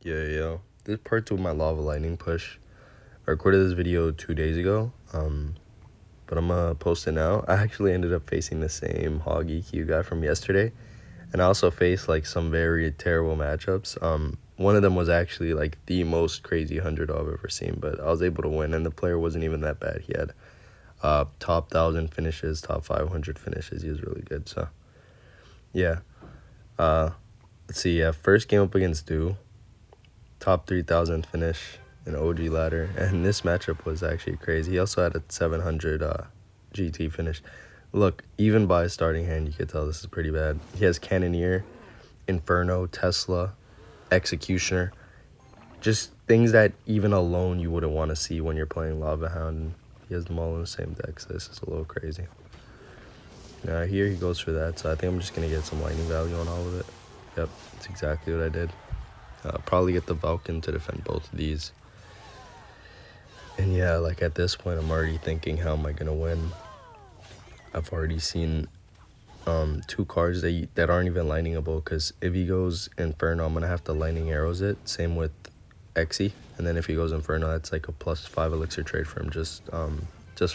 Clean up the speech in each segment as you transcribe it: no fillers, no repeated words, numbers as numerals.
Yo. This is part 2 of my lava lightning push. I recorded this video 2 days ago, but I'm gonna post it now. I actually ended up facing the same hog EQ guy from yesterday, and I also faced like some very terrible matchups. One of them was actually like the most crazy 100 I've ever seen, but I was able to win, and the player wasn't even that bad. He had top 1,000 finishes, top 500 finishes. He was really good. So yeah, let's see. Yeah, first game up against Do. Top 3,000 finish in OG ladder, and this matchup was actually crazy. He also had a 700 GT finish. Look, even by starting hand, you could tell this is pretty bad. He has Cannoneer, Inferno, Tesla, Executioner, just things that even alone you wouldn't want to see when you're playing Lava Hound. He has them all in the same deck, so this is a little crazy. Now here he goes for that, so I think I'm just going to get some lightning value on all of it. Yep, that's exactly what I did. Probably get the Vulcan to defend both of these. And yeah, like at this point, I'm already thinking, how am I going to win? I've already seen 2 cards that aren't even lightningable, because if he goes Inferno, I'm going to have to lightning arrows it. Same with Exy. And then if he goes Inferno, that's like a +5 elixir trade for him, just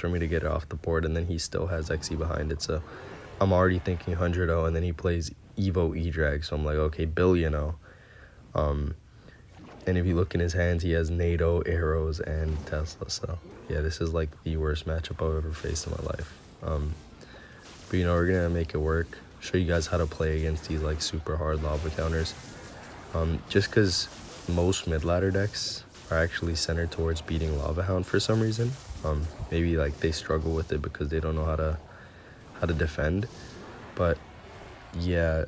for me to get it off the board. And then he still has Exy behind it. So I'm already thinking 100-0, and then he plays Evo E-Drag. So I'm like, okay, billion-0. And if you look in his hands, he has NATO, arrows, and Tesla. So yeah, this is like the worst matchup I've ever faced in my life. But you know, we're gonna make it work. Show you guys how to play against these like super hard lava counters. Just because most mid ladder decks are actually centered towards beating Lava Hound for some reason. Maybe like they struggle with it because they don't know how to defend. But yeah,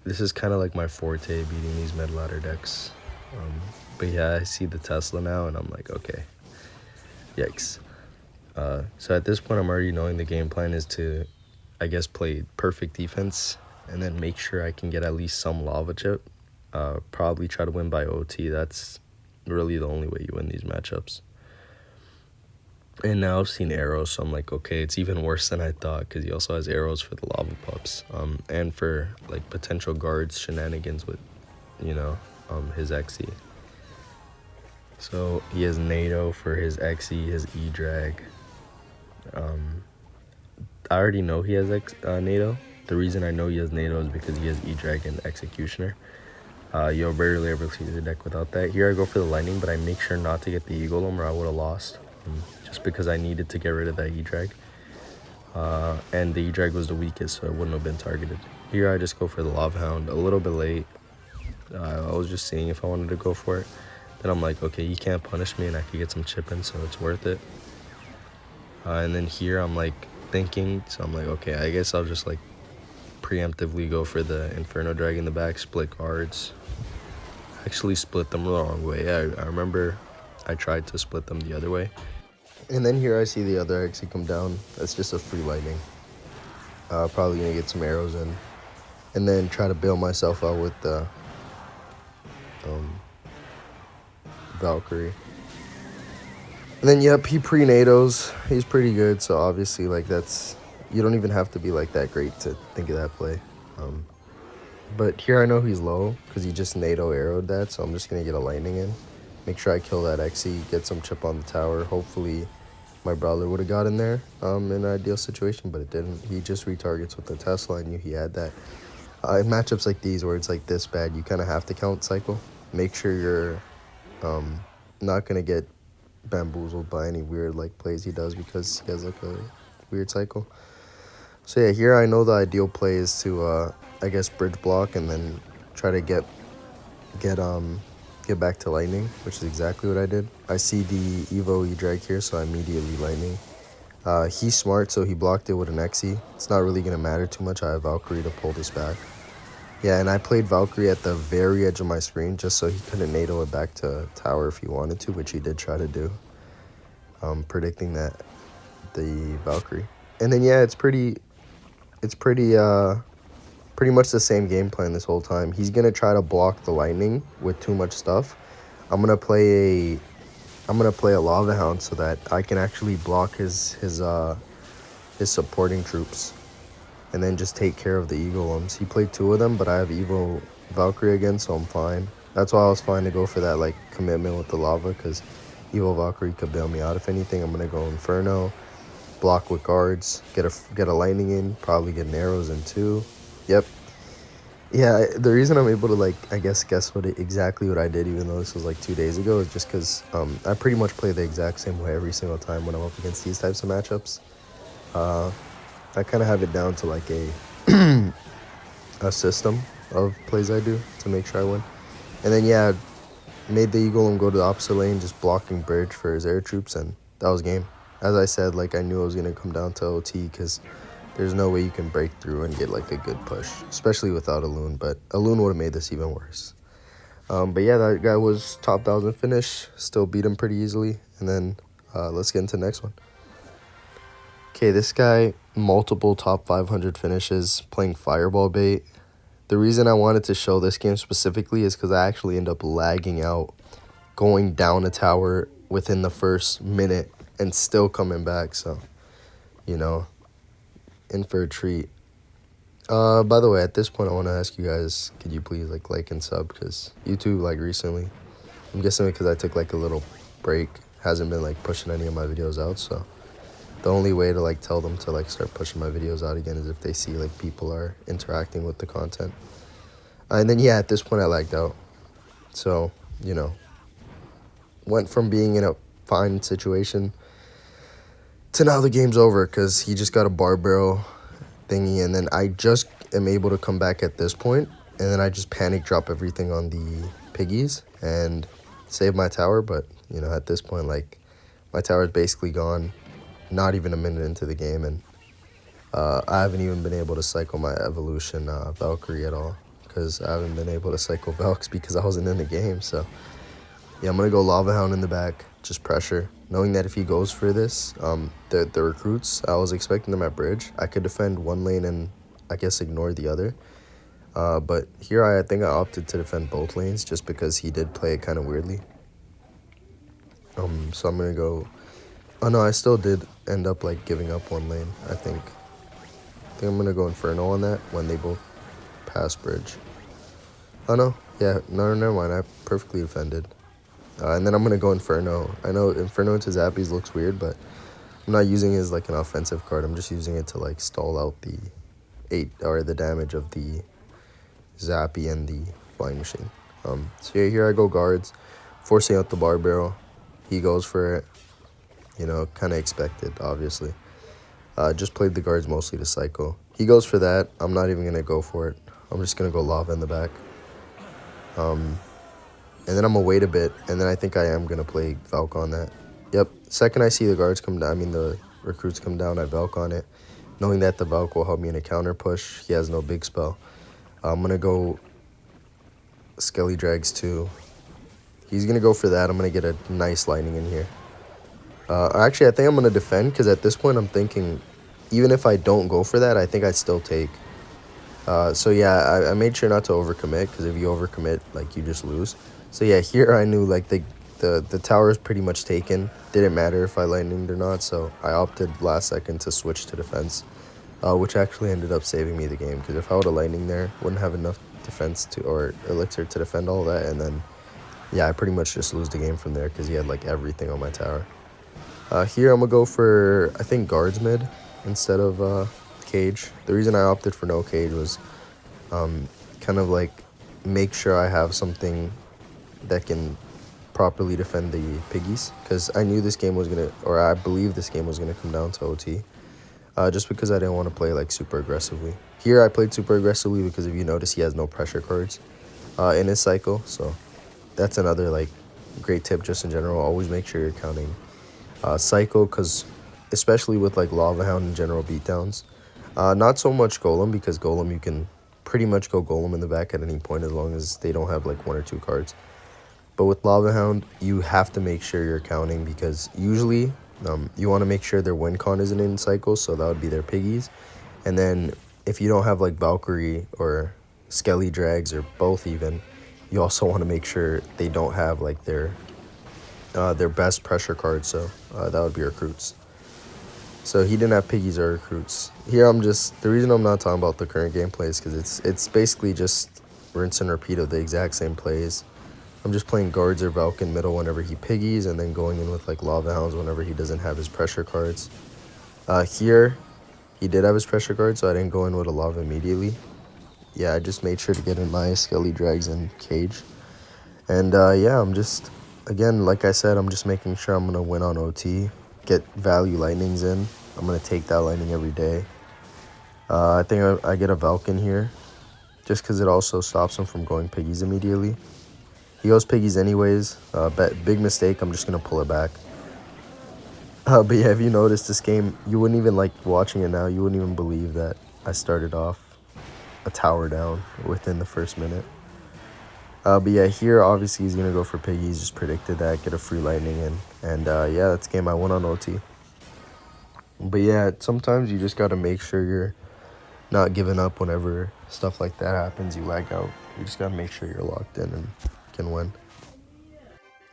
this is kind of like my forte, beating these mid ladder decks. But yeah, I see the Tesla now, and I'm like, okay, yikes. So at this point, I'm already knowing the game plan is to, I guess, play perfect defense and then make sure I can get at least some lava chip. Probably try to win by OT. That's really the only way you win these matchups. And now I've seen arrows, so I'm like, okay, it's even worse than I thought, because he also has arrows for the lava pups, and for like potential guards shenanigans with, you know, his Xe. So he has NATO for his Xe, his E-Drag. I already know he has NATO. The reason I know he has NATO is because he has E-Drag and Executioner. You'll rarely ever see the deck without that. Here I go for the lightning, but I make sure not to get the E-Golem, or I would have lost. Just because I needed to get rid of that E-Drag. And the E-Drag was the weakest, so it wouldn't have been targeted. Here I just go for the Lava Hound, a little bit late. I was just seeing if I wanted to go for it. Then I'm like, okay, you can't punish me, and I could get some chip in, so it's worth it. And then here I'm like thinking, so I'm like, okay, I guess I'll just like preemptively go for the Inferno Drag in the back, split guards. Actually split them the wrong way. I remember I tried to split them the other way. And then here I see the other Xe come down. That's just a free lightning. Probably gonna get some arrows in, and then try to bail myself out with the Valkyrie. And then yep, he pre-NATOs. He's pretty good, so obviously like that's, you don't even have to be like that great to think of that play. But here I know he's low because he just NATO arrowed that, so I'm just gonna get a lightning in. Make sure I kill that Xe, get some chip on the tower. Hopefully my brawler would have got in there in an ideal situation, but it didn't. He just retargets with the Tesla. I knew he had that. In matchups like these where it's like this bad, you kind of have to count cycle. Make sure you're not going to get bamboozled by any weird like plays he does, because he has like a weird cycle. So yeah, here I know the ideal play is to I guess bridge block and then try to get back to lightning, which is exactly what I did. I see the Evo E-Drag here, so I immediately lightning. He's smart, so he blocked it with an Xe. It's not really gonna matter too much. I have Valkyrie to pull this back. Yeah, and I played Valkyrie at the very edge of my screen just so he couldn't NATO it back to tower if he wanted to, which he did try to do. Predicting that the Valkyrie. And then yeah, it's pretty much the same game plan this whole time. He's gonna try to block the lightning with too much stuff. I'm gonna play a Lava Hound so that I can actually block his supporting troops, and then just take care of the E-Golems. He played 2 of them, but I have Evo Valkyrie again, so I'm fine. That's why I was fine to go for that like commitment with the lava, because Evil Valkyrie could bail me out if anything. I'm gonna go Inferno, block with guards, get a lightning in, probably get an arrows in too. Yep. Yeah, the reason I'm able to like I guess exactly what I did, even though this was like 2 days ago, is just because I pretty much play the exact same way every single time when I'm up against these types of matchups. I kind of have it down to like a system of plays I do to make sure I win. And then yeah, made the Eagle and go to the opposite lane, just blocking bridge for his air troops, and that was game. As I said, like I knew it was gonna come down to OT, because there's no way you can break through and get like a good push, especially without a loon. But a loon would have made this even worse. But yeah, that guy was top 1,000 finish. Still beat him pretty easily. And then let's get into the next one. Okay, this guy, multiple top 500 finishes, playing fireball bait. The reason I wanted to show this game specifically is because I actually end up lagging out, going down a tower within the first minute and still coming back. So, you know, in for a treat. By the way, at this point, I want to ask you guys, could you please like and sub? Because YouTube, like recently, I'm guessing because I took like a little break, hasn't been like pushing any of my videos out. So the only way to like tell them to like start pushing my videos out again is if they see like people are interacting with the content. And then yeah, at this point I lagged out. So, you know, went from being in a fine situation to now the game's over because he just got a bar barrel thingy, and then I just am able to come back at this point, and then I just panic drop everything on the piggies and save my tower. But, you know, at this point, like, my tower is basically gone, not even a minute into the game, and I haven't even been able to cycle my evolution Valkyrie at all, because I haven't been able to cycle Valks because I wasn't in the game. So yeah, I'm gonna go Lava Hound in the back, just pressure, knowing that if he goes for this, the recruits, I was expecting them at bridge. I could defend one lane and I guess ignore the other, but here I think I opted to defend both lanes just because he did play it kind of weirdly. So I'm gonna go. Oh no, I still did end up like giving up one lane. I think I'm gonna go Inferno on that when they both pass bridge. Oh no, yeah, no, never mind. I perfectly defended. And then I'm gonna go Inferno. I know Inferno into Zappies looks weird, but I'm not using it as like an offensive card. I'm just using it to like stall out the the damage of the Zappy and the Flying Machine. So yeah, here I go guards, forcing out the bar barrel. He goes for it. You know, kind of expected, obviously. Just played the guards mostly to cycle. He goes for that. I'm not even gonna go for it. I'm just gonna go lava in the back. And then I'm gonna wait a bit, and then I think I am gonna play Valk on that. Yep, second I see the guards come down, I mean the recruits come down, I Valk on it, knowing that the Valk will help me in a counter push. He has no big spell. I'm gonna go Skelly Drags too. He's gonna go for that. I'm gonna get a nice lightning in here. Actually, I think I'm gonna defend, because at this point I'm thinking, even if I don't go for that, I think I'd still take. So yeah, I made sure not to overcommit, because if you overcommit, like, you just lose. So yeah, here I knew like the tower is pretty much taken. Didn't matter if I lightninged or not, so I opted last second to switch to defense, which actually ended up saving me the game, because if I would have lightning there, wouldn't have enough defense to or elixir to defend all that, and then yeah, I pretty much just lose the game from there because he had like everything on my tower. Here I'm gonna go for, I think, guards mid instead of cage. The reason I opted for no cage was kind of like make sure I have something that can properly defend the piggies, because I knew this game was gonna, or I believe this game was gonna come down to OT, just because I didn't want to play like super aggressively. Here I played super aggressively because if you notice, he has no pressure cards in his cycle, so that's another like great tip just in general. Always make sure you're counting cycle, because especially with like Lava Hound and general beatdowns, not so much Golem, because Golem you can pretty much go Golem in the back at any point as long as they don't have like 1 or 2 cards. But with Lava Hound, you have to make sure you're counting, because usually you want to make sure their win con isn't in cycle, so that would be their piggies. And then if you don't have like Valkyrie or Skelly Drags or both even, you also want to make sure they don't have like their best pressure card, so that would be recruits. So he didn't have piggies or recruits. Here I'm just, the reason I'm not talking about the current gameplay is because it's basically just rinse and repeat of the exact same plays. I'm just playing guards or Valken middle whenever he piggies, and then going in with like Lava Hounds whenever he doesn't have his pressure cards. Here, he did have his pressure card, so I didn't go in with a Lava immediately. Yeah, I just made sure to get in my Skelly Drags and Cage. And yeah, I'm just, again, like I said, I'm just making sure I'm going to win on OT, get value lightnings in. I'm going to take that lightning every day. I think I get a Valken here, just because it also stops him from going piggies immediately. He goes piggies anyways. Big mistake. I'm just going to pull it back. But yeah, if you noticed this game, you wouldn't even like watching it now. You wouldn't even believe that I started off a tower down within the first minute. But yeah, here obviously he's going to go for piggies. Just predicted that. Get a free lightning in. And yeah, that's game I won on OT. But yeah, sometimes you just got to make sure you're not giving up whenever stuff like that happens. You lag out. You just got to make sure you're locked in and can win.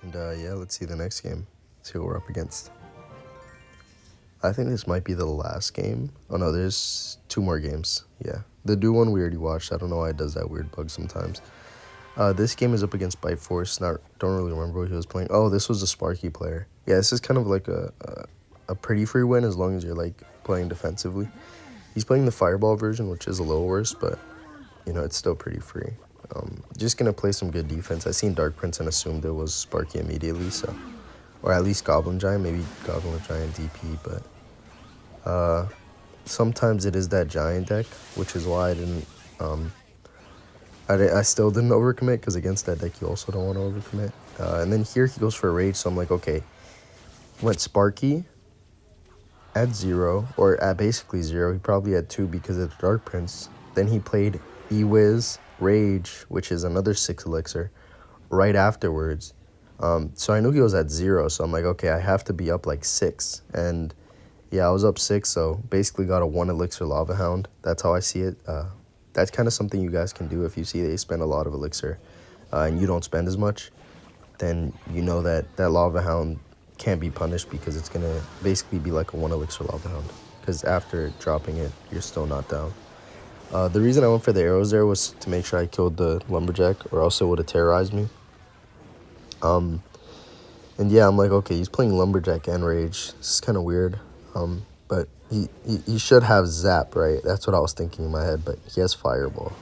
And yeah, let's see the next game. See who we're up against. I think this might be the last game. Oh no, there's 2 more games. Yeah, the do one we already watched. I don't know why it does that weird bug sometimes. This game is up against Bite Force. Don't really remember what he was playing. Oh, this was a Sparky player. Yeah, this is kind of like a pretty free win as long as you're like playing defensively. He's playing the Fireball version, which is a little worse, but you know, it's still pretty free. Just gonna play some good defense. I seen Dark Prince and assumed it was Sparky immediately, so, or at least Goblin Giant, maybe Goblin Giant DP, but sometimes it is that Giant deck, which is why I didn't. I still didn't overcommit, because against that deck you also don't want to overcommit. And then here he goes for a Rage, so I'm like, okay, went Sparky at 0, or at basically 0. He probably had 2 because of the Dark Prince. Then he played E-Wiz, Rage, which is another 6 elixir, right afterwards. So I knew he was at 0, so I'm like, okay, I have to be up like 6. And yeah, I was up 6, so basically got a 1 elixir Lava Hound. That's how I see it. That's kind of something you guys can do if you see they spend a lot of elixir and you don't spend as much. Then you know that that Lava Hound can't be punished, because it's going to basically be like a 1 elixir Lava Hound, because after dropping it, you're still not down. The reason I went for the arrows there was to make sure I killed the Lumberjack, or else it would have terrorized me. And yeah, I'm like, okay, he's playing Lumberjack and Rage. This is kind of weird. But he should have Zap, right? That's what I was thinking in my head, but he has Fireball.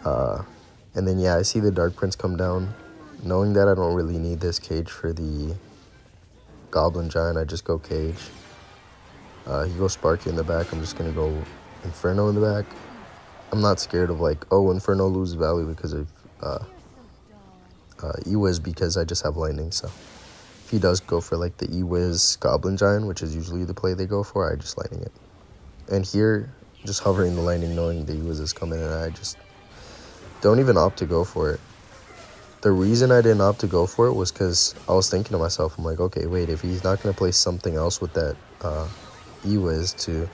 And then, yeah, I see the Dark Prince come down. Knowing that I don't really need this Cage for the Goblin Giant, I just go Cage. He goes Sparky in the back. I'm just going to go Inferno in the back. I'm not scared of, like, oh, Inferno loses value because of E-Wiz, because I just have Lightning, so. If he does go for like the E-Wiz Goblin Giant, which is usually the play they go for, I just lightning it. And here, just hovering the lightning, knowing the E-Wiz is coming, and I just don't even opt to go for it. The reason I didn't opt to go for it was because I was thinking to myself, I'm like, okay, wait, if he's not going to play something else with that E-Wiz to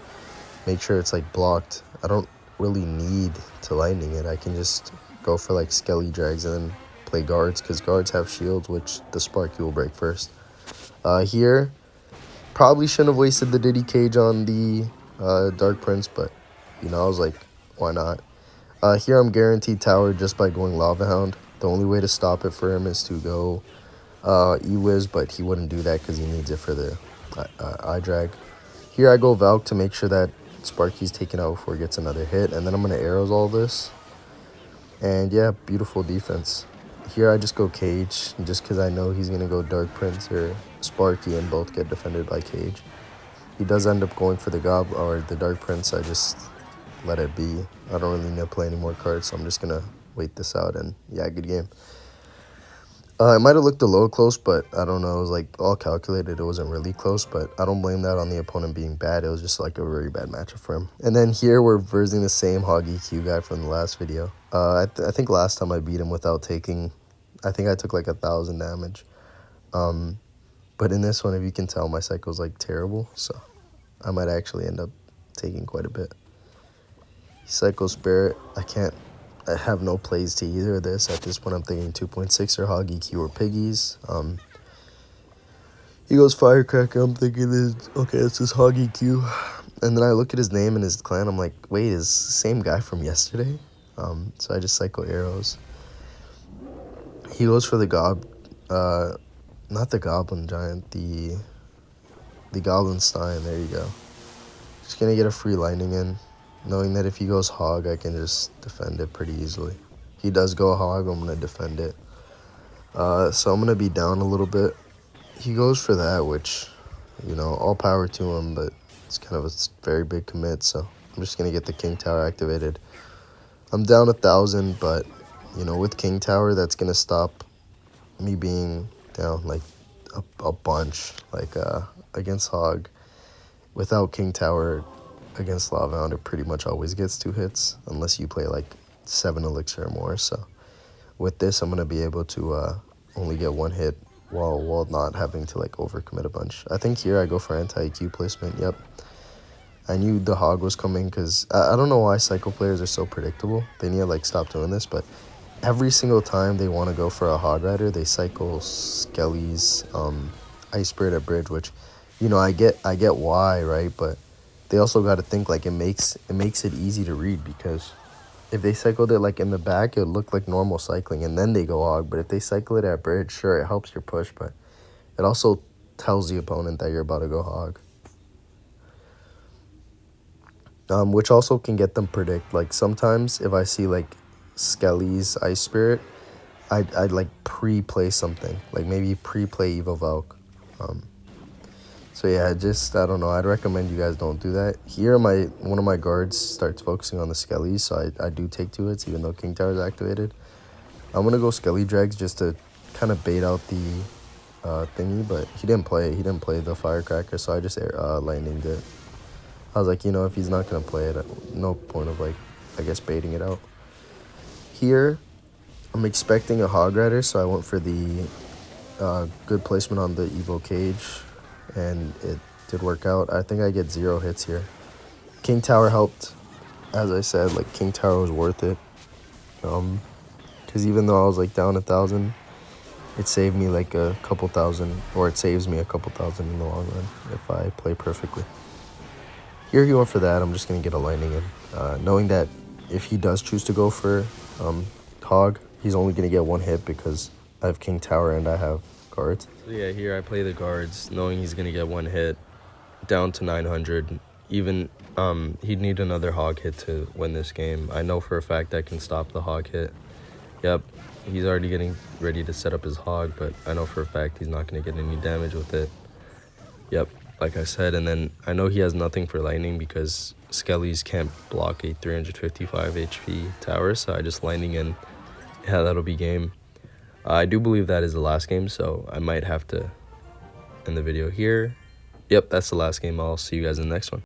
make sure it's like blocked, I don't really need to lightning it. I can just go for like Skelly Drags and then play guards, because guards have shields, which the Sparky will break first. Here, probably shouldn't have wasted the Diddy Cage on the Dark Prince, but, you know, I was like, why not? Here I'm guaranteed tower just by going Lava Hound. The only way to stop it for him is to go E-Wiz, but he wouldn't do that because he needs it for the eye drag. Here I go Valk to make sure that Sparky's taken out before he gets another hit, and then I'm going to arrows all this. And yeah, beautiful defense. Here I just go Cage, just because I know he's going to go Dark Prince or Sparky and both get defended by Cage. He does end up going for the Goblin or the Dark Prince. I just let it be. I don't really need to play any more cards, so I'm just going to wait this out. And yeah, good game. It might have looked a little close, but I don't know. It was like all calculated. It wasn't really close, but I don't blame that on the opponent being bad. It was just like a very bad matchup for him. And then here we're versing the same Hog EQ guy from the last video. I think last time I beat him without taking, I think I took like 1,000 damage. But in this one, if you can tell, my cycle's like terrible, so I might actually end up taking quite a bit. Cycle Spirit, I have no plays to either of this. At this point, I'm thinking 2.6 or Hog EQ or Piggies. He goes Firecracker. I'm thinking, okay, it's just Hog EQ. And then I look at his name and his clan. I'm like, wait, is the same guy from yesterday? So I just cycle arrows. He goes for the not the Goblin Giant, the Goblin Stein. There you go. Just gonna get a free lightning in, knowing that if he goes hog, I can just defend it pretty easily. He does go hog, I'm gonna defend it. So I'm gonna be down a little bit. He goes for that, which, you know, all power to him, but it's kind of a very big commit, so I'm just gonna get the King Tower activated. I'm down 1,000, but, you know, with King Tower, that's gonna stop me being down like a bunch, like against hog. Without King Tower against Lava Hound, it pretty much always gets 2 hits, unless you play like 7 elixir or more. So with this, I'm gonna be able to only get 1 hit while not having to like overcommit a bunch. I think here I go for anti-EQ placement. Yep, I knew the hog was coming because I don't know why cycle players are so predictable. They need to like stop doing this, but every single time they want to go for a hog rider, they cycle Skelly's Ice Spirit at bridge, which, you know, I get why, right? But they also got to think like it makes it easy to read, because if they cycled it like in the back, it would look like normal cycling, and then they go hog. But if they cycle it at bridge, sure, it helps your push, but it also tells the opponent that you're about to go hog. Which also can get them predict. Like sometimes if I see like Skelly's Ice Spirit, I'd like pre-play something, like maybe pre-play Evo Valk. So yeah, just, I don't know, I'd recommend you guys don't do that. Here, one of my guards starts focusing on the Skellies, so I do take 2 hits, even though King Tower is activated. I'm going to go Skelly Dregs just to kind of bait out the thingy, but he didn't play the Firecracker, so I just lightninged it. I was like, you know, if he's not going to play it, no point of, like, I guess baiting it out. Here, I'm expecting a Hog Rider, so I went for the good placement on the Evo Cage, and it did work out. I think I get 0 hits here. King Tower helped. As I said, like, King Tower was worth it. Because even though I was, like, down 1,000, it saved me, like, a couple thousand, or it saves me a couple thousand in the long run if I play perfectly. Here you go for that. I'm just going to get a lightning in. Knowing that if he does choose to go for hog, he's only going to get 1 hit because I have King Tower and I have guards. So yeah, here I play the guards, knowing he's going to get 1 hit, down to 900. Even he'd need another hog hit to win this game. I know for a fact I can stop the hog hit. Yep, he's already getting ready to set up his hog, but I know for a fact he's not going to get any damage with it. Yep, like I said, and then I know he has nothing for lightning because Skellies can't block a 355 HP tower, so I just lightning in. Yeah, that'll be game. I do believe that is the last game, so I might have to end the video here. Yep, that's the last game. I'll see you guys in the next one.